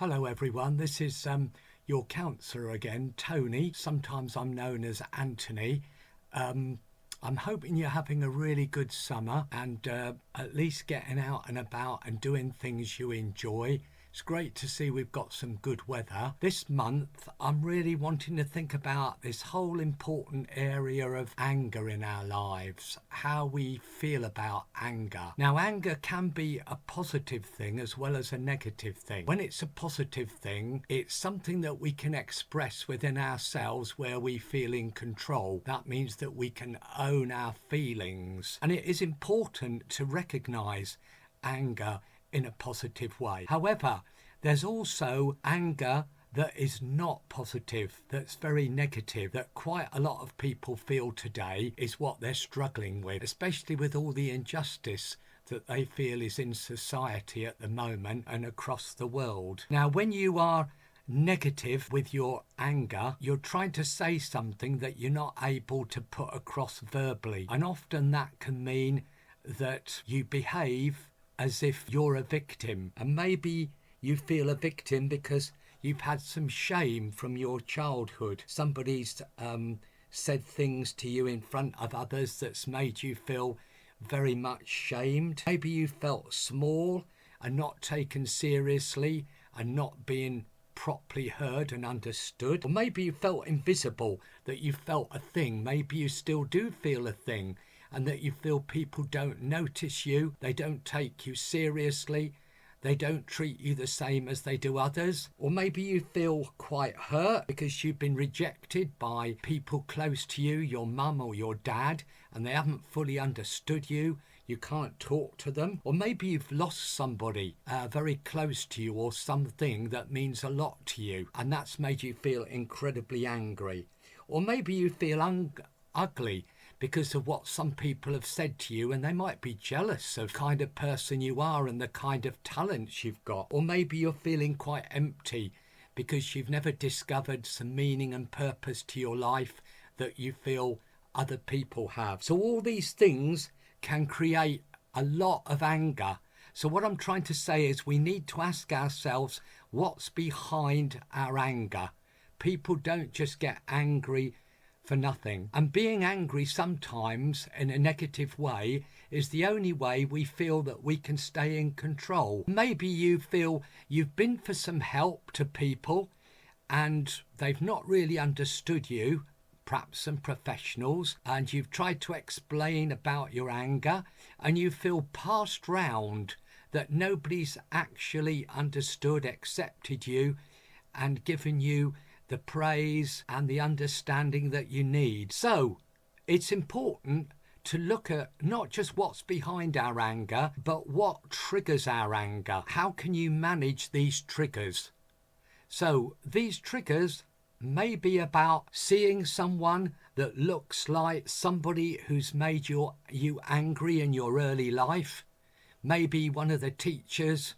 Hello everyone, this is your counsellor again, Tony. Sometimes I'm known as Anthony. I'm hoping you're having a really good summer and at least getting out and about and doing things you enjoy. It's great to see we've got some good weather. This month, I'm really wanting to think about this whole important area of anger in our lives, how we feel about anger. Now, anger can be a positive thing as well as a negative thing. When it's a positive thing, it's something that we can express within ourselves where we feel in control. That means that we can own our feelings. And it is important to recognise anger in a positive way. However, there's also anger that is not positive, that's very negative, that quite a lot of people feel today is what they're struggling with, especially with all the injustice that they feel is in society at the moment and across the world. Now, when you are negative with your anger, you're trying to say something that you're not able to put across verbally. And often that can mean that you behave as if you're a victim, and maybe you feel a victim because you've had some shame from your childhood. Somebody's said things to you in front of others that's made you feel very much shamed. Maybe you felt small and not taken seriously and not being properly heard and understood. Or maybe you felt invisible, that you felt a thing. Maybe you still do feel a thing, and that you feel people don't notice you, they don't take you seriously, they don't treat you the same as they do others. Or maybe you feel quite hurt because you've been rejected by people close to you, your mum or your dad, and they haven't fully understood you. You can't talk to them. Or maybe you've lost somebody very close to you, or something that means a lot to you, and that's made you feel incredibly angry. Or maybe you feel ugly because of what some people have said to you, and they might be jealous of the kind of person you are and the kind of talents you've got. Or maybe you're feeling quite empty because you've never discovered some meaning and purpose to your life that you feel other people have. So all these things can create a lot of anger. So what I'm trying to say is we need to ask ourselves what's behind our anger. People don't just get angry for nothing. And being angry sometimes in a negative way is the only way we feel that we can stay in control. Maybe you feel you've been for some help to people and they've not really understood you, perhaps some professionals, and you've tried to explain about your anger and you feel passed round, that nobody's actually understood, accepted you and given you the praise and the understanding that you need. So it's important to look at not just what's behind our anger, but what triggers our anger. How can you manage these triggers? So these triggers may be about seeing someone that looks like somebody who's made you angry in your early life. Maybe one of the teachers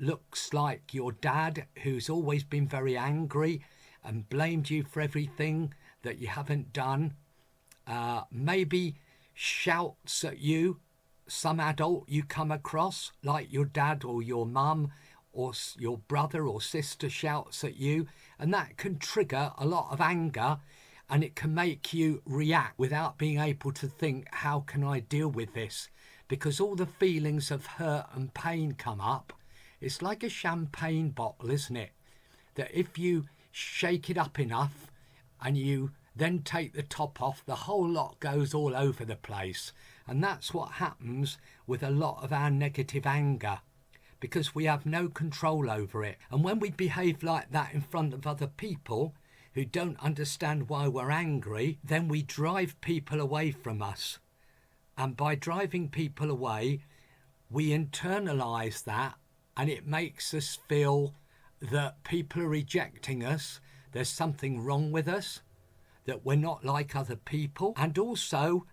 looks like your dad, who's always been very angry and blamed you for everything that you haven't done. Maybe shouts at you, some adult you come across, like your dad or your mum or your brother or sister shouts at you, and that can trigger a lot of anger, and it can make you react without being able to think, how can I deal with this? Because all the feelings of hurt and pain come up. It's like a champagne bottle, isn't it? That if you shake it up enough and you then take the top off, the whole lot goes all over the place. And that's what happens with a lot of our negative anger, because we have no control over it. And when we behave like that in front of other people who don't understand why we're angry, then we drive people away from us. And by driving people away, we internalise that, and it makes us feel that people are rejecting us, there's something wrong with us, that we're not like other people. And also,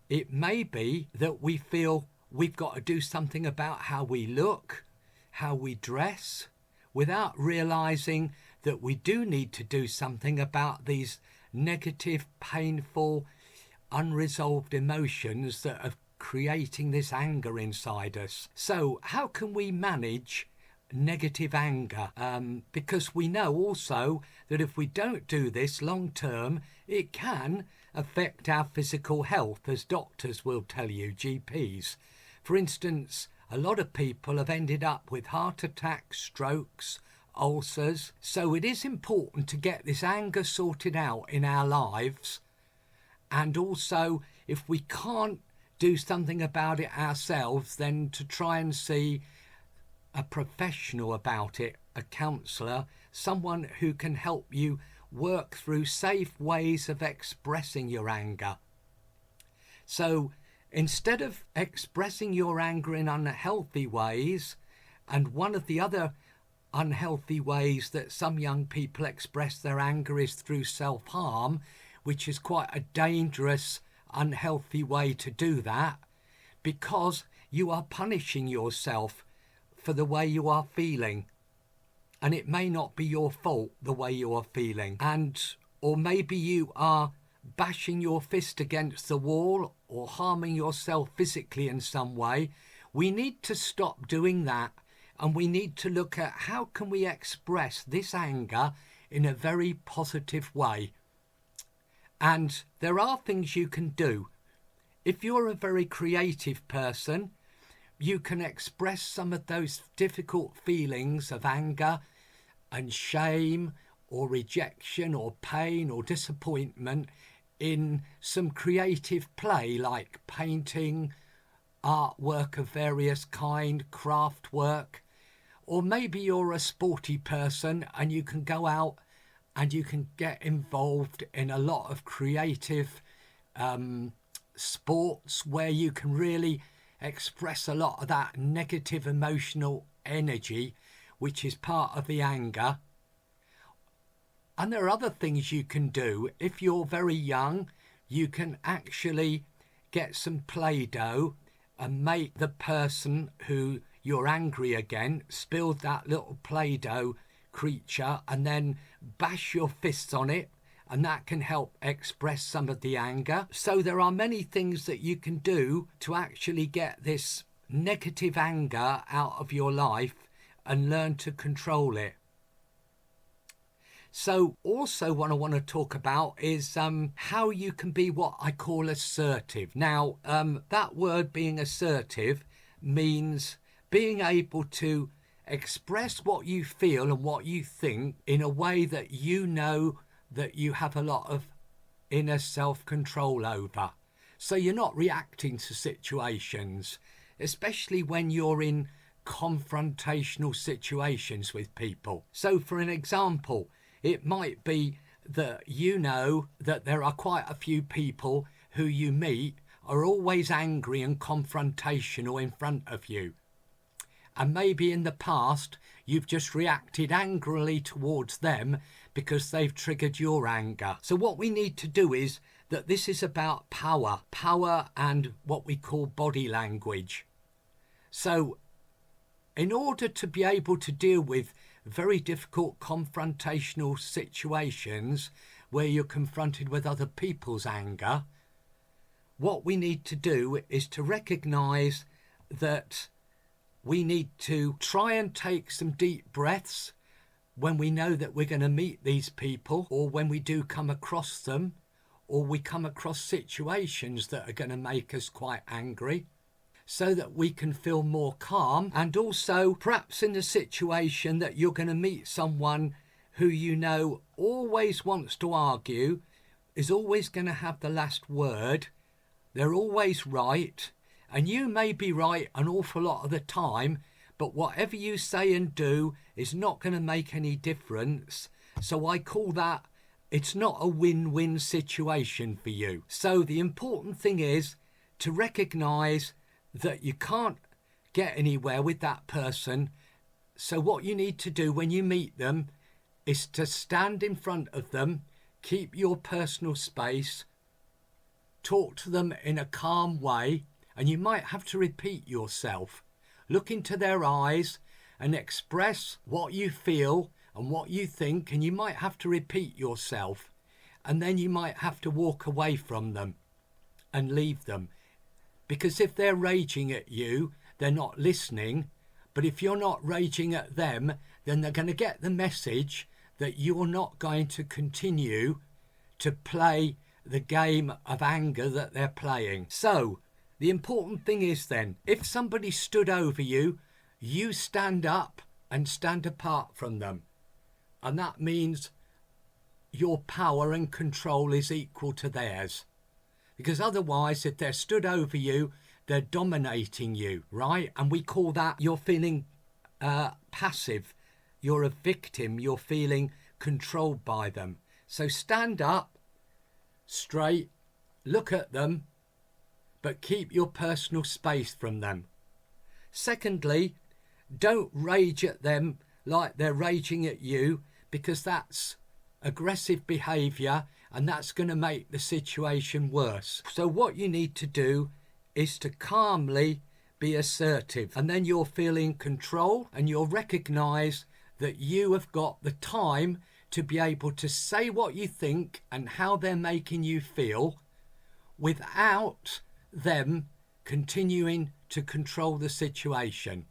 it may be that we feel we've got to do something about how we look, how we dress, without realising that we do need to do something about these negative, painful, unresolved emotions that are creating this anger inside us. So how can we manage negative anger, because we know also that if we don't do this long term, it can affect our physical health, as doctors will tell you, GPs. For instance, a lot of people have ended up with heart attacks, strokes, ulcers. So it is important to get this anger sorted out in our lives. And also, if we can't do something about it ourselves, then to try and see a professional about it, a counsellor, someone who can help you work through safe ways of expressing your anger. So instead of expressing your anger in unhealthy ways, and one of the other unhealthy ways that some young people express their anger is through self-harm, which is quite a dangerous, unhealthy way to do that, because you are punishing yourself for the way you are feeling. And it may not be your fault, the way you are feeling. Or maybe you are bashing your fist against the wall or harming yourself physically in some way. We need to stop doing that, and we need to look at how can we express this anger in a very positive way. And there are things you can do. If you're a very creative person, you can express some of those difficult feelings of anger and shame or rejection or pain or disappointment in some creative play, like painting, artwork of various kind, craft work. Or maybe you're a sporty person and you can go out and you can get involved in a lot of creative sports where you can really express a lot of that negative emotional energy, which is part of the anger. And there are other things you can do. If you're very young, you can actually get some Play-Doh and make the person who you're angry against build that little Play-Doh creature and then bash your fists on it, and that can help express some of the anger. So there are many things that you can do to actually get this negative anger out of your life and learn to control it. So also what I want to talk about is how you can be what I call assertive. Now, that word being assertive means being able to express what you feel and what you think in a way that you know that you have a lot of inner self-control over. So you're not reacting to situations, especially when you're in confrontational situations with people. So for an example, it might be that you know that there are quite a few people who you meet are always angry and confrontational in front of you. And maybe in the past, you've just reacted angrily towards them because they've triggered your anger. So what we need to do is that this is about power and what we call body language. So in order to be able to deal with very difficult confrontational situations where you're confronted with other people's anger, what we need to do is to recognize that we need to try and take some deep breaths when we know that we're going to meet these people, or when we do come across them, or we come across situations that are going to make us quite angry, so that we can feel more calm. And also perhaps in the situation that you're going to meet someone who you know always wants to argue, is always going to have the last word, they're always right, and you may be right an awful lot of the time, but whatever you say and do is not going to make any difference. So I call that, it's not a win-win situation for you. So the important thing is to recognise that you can't get anywhere with that person. So what you need to do when you meet them is to stand in front of them, keep your personal space, talk to them in a calm way, and you might have to repeat yourself. Look into their eyes and express what you feel and what you think, and you might have to repeat yourself, and then you might have to walk away from them and leave them. Because if they're raging at you, they're not listening, But if you're not raging at them, then they're going to get the message that you're not going to continue to play the game of anger that they're playing. So the important thing is then, if somebody stood over you, you stand up and stand apart from them. And that means your power and control is equal to theirs. Because otherwise, if they're stood over you, they're dominating you, right? And we call that you're feeling passive. You're a victim. You're feeling controlled by them. So stand up straight, look at them, but keep your personal space from them. Secondly, don't rage at them like they're raging at you, because that's aggressive behaviour and that's going to make the situation worse. So what you need to do is to calmly be assertive, and then you'll feel in control and you'll recognise that you have got the time to be able to say what you think and how they're making you feel without them continuing to control the situation.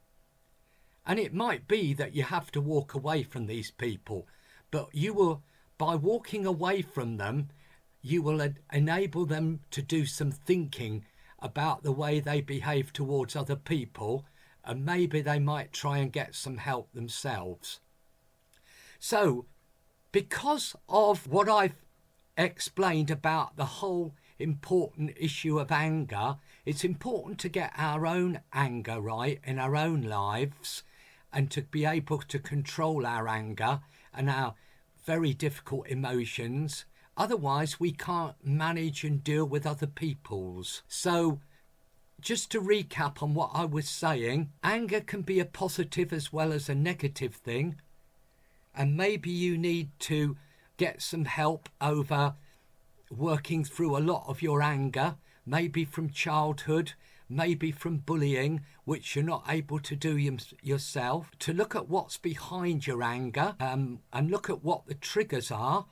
And it might be that you have to walk away from these people, but you will, by walking away from them, you will enable them to do some thinking about the way they behave towards other people, and maybe they might try and get some help themselves. So, because of what I've explained about the whole important issue of anger, it's important to get our own anger right in our own lives and to be able to control our anger and our very difficult emotions. Otherwise, we can't manage and deal with other people's. So, just to recap on what I was saying, anger can be a positive as well as a negative thing. And maybe you need to get some help over working through a lot of your anger, maybe from childhood, maybe from bullying, which you're not able to do yourself, to look at what's behind your anger and look at what the triggers are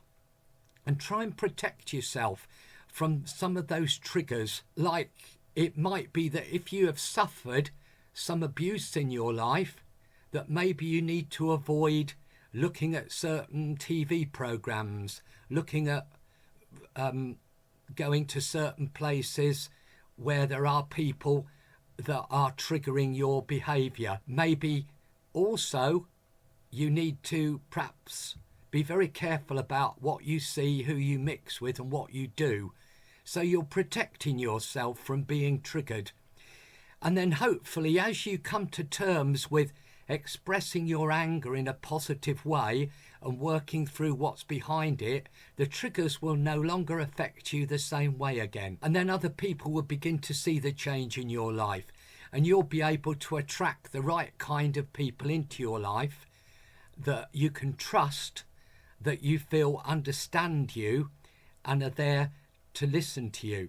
and try and protect yourself from some of those triggers. Like, it might be that if you have suffered some abuse in your life, that maybe you need to avoid looking at certain TV programs, looking at going to certain places where there are people that are triggering your behaviour. Maybe also you need to perhaps be very careful about what you see, who you mix with and what you do. So you're protecting yourself from being triggered. And then hopefully as you come to terms with expressing your anger in a positive way and working through what's behind it, the triggers will no longer affect you the same way again. And then other people will begin to see the change in your life, and you'll be able to attract the right kind of people into your life that you can trust, that you feel understand you and are there to listen to you.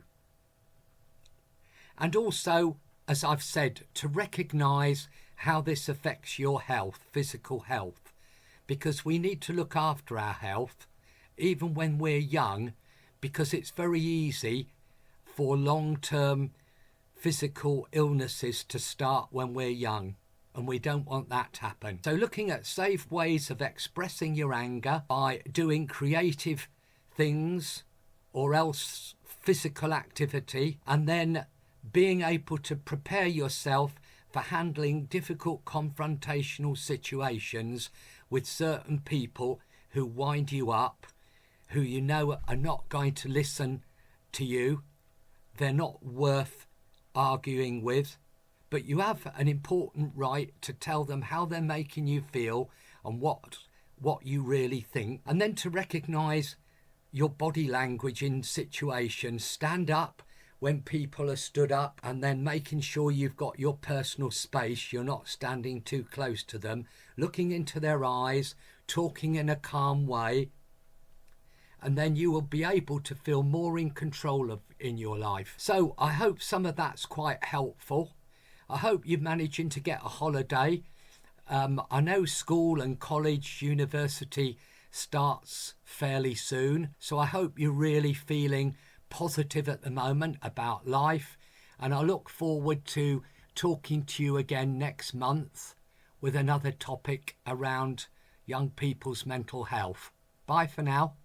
And also, as I've said, to recognise how this affects your health, physical health, because we need to look after our health even when we're young, because it's very easy for long-term physical illnesses to start when we're young, and we don't want that to happen. So looking at safe ways of expressing your anger by doing creative things or else physical activity, and then being able to prepare yourself for handling difficult confrontational situations with certain people who wind you up, who you know are not going to listen to you. They're not worth arguing with, but you have an important right to tell them how they're making you feel and what you really think, and then to recognise your body language in situations. Stand up when people are stood up, and then making sure you've got your personal space. You're not standing too close to them, looking into their eyes, talking in a calm way, and then you will be able to feel more in control in your life. So I hope some of that's quite helpful. I hope you're managing to get a holiday. I know school and college, university starts fairly soon, so I hope you're really feeling positive at the moment about life, and I look forward to talking to you again next month with another topic around young people's mental health. Bye for now.